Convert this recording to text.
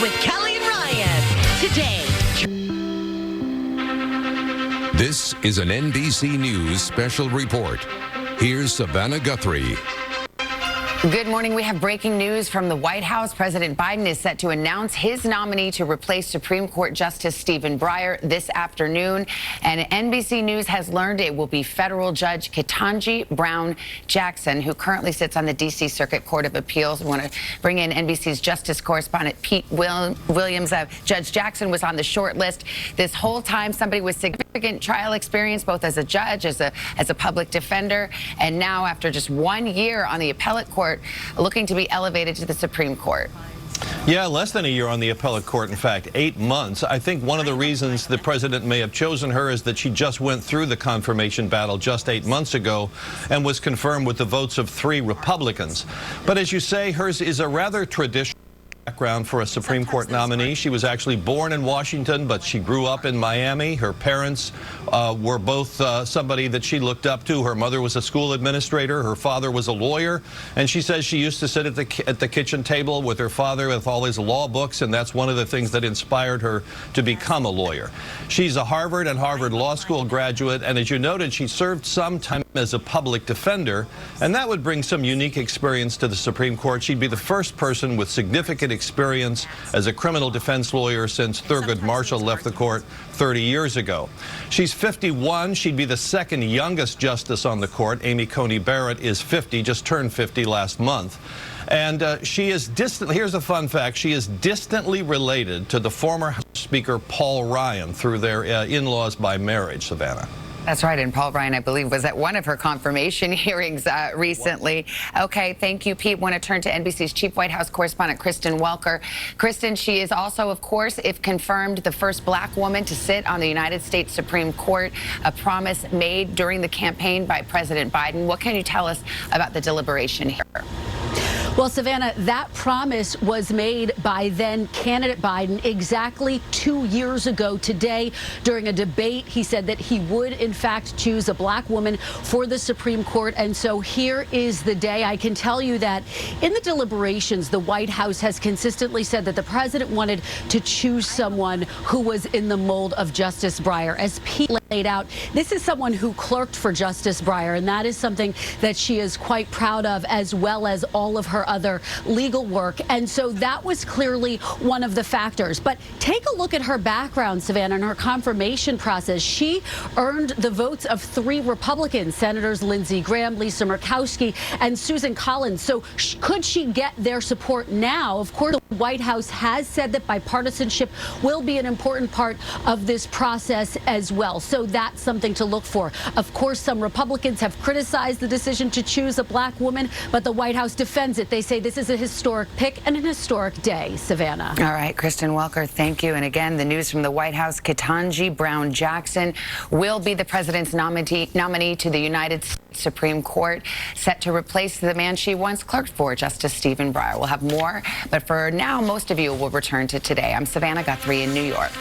with Kelly and Ryan. Today. This is an NBC News special report. Here's Savannah Guthrie. Good morning. We have breaking news from the White House. President Biden is set to announce his nominee to replace Supreme Court Justice Stephen Breyer this afternoon. And NBC News has learned it will be federal judge Ketanji Brown Jackson, who currently sits on the D.C. Circuit Court of Appeals. We want to bring in NBC's justice correspondent Pete Williams. Judge Jackson was on the short list this whole time. Somebody with significant trial experience, both as a judge, as a public defender, and now after just 1 year on the appellate court, looking to be elevated to the Supreme Court. Yeah, less than a year on the appellate court, in fact, 8 months. I think one of the reasons the president may have chosen her is that she just went through the confirmation battle just 8 months ago and was confirmed with the votes of 3 Republicans. But as you say, hers is a rather traditional background for a Supreme Court nominee. She was actually born in Washington, but she grew up in Miami. Her parents were both somebody that she looked up to. Her mother was a school administrator. Her father was a lawyer. And she says she used to sit at the kitchen table with her father with all his law books, and that's one of the things that inspired her to become a lawyer. She's a Harvard and Harvard Law School graduate, and as you noted, she served some time as a public defender, and that would bring some unique experience to the Supreme Court. She'd be the first person with significant experience as a criminal defense lawyer since Thurgood Marshall left the court 30 years ago. She's 51. She'd be the second youngest justice on the court. Amy Coney Barrett is 50, just turned 50 last month. And she is here's a fun fact, she is distantly related to the former House Speaker Paul Ryan through their in-laws by marriage, Savannah. That's right, and Paul Ryan, I believe, was at one of her confirmation hearings recently. Okay, thank you, Pete. Want to turn to NBC's chief White House correspondent, Kristen Welker. Kristen, she is also, of course, if confirmed, the first black woman to sit on the United States Supreme Court, a promise made during the campaign by President Biden. What can you tell us about the deliberation here? Well, Savannah, that promise was made by then candidate Biden exactly 2 years ago today. During a debate, he said that he would, in fact, choose a black woman for the Supreme Court. And so here is the day. I can tell you that in the deliberations, the White House has consistently said that the president wanted to choose someone who was in the mold of Justice Breyer. As Pete laid out, this is someone who clerked for Justice Breyer, and that is something that she is quite proud of, as well as all of her other legal work. And so that was clearly one of the factors. But take a look at her background, Savannah, and her confirmation process. She earned the votes of 3 Republicans, Senators Lindsey Graham, Lisa Murkowski, and Susan Collins. So could she get their support now? Of course, the White House has said that bipartisanship will be an important part of this process as well. So that's something to look for. Of course, some Republicans have criticized the decision to choose a black woman, but the White House defends it. They say this is a historic pick and an historic day. Savannah. All right, Kristen Welker, thank you. And again, the news from the White House, Ketanji Brown Jackson will be the president's nominee to the United States Supreme Court, set to replace the man she once clerked for, Justice Stephen Breyer. We'll have more, but for now, most of you will return to today. I'm Savannah Guthrie in New York.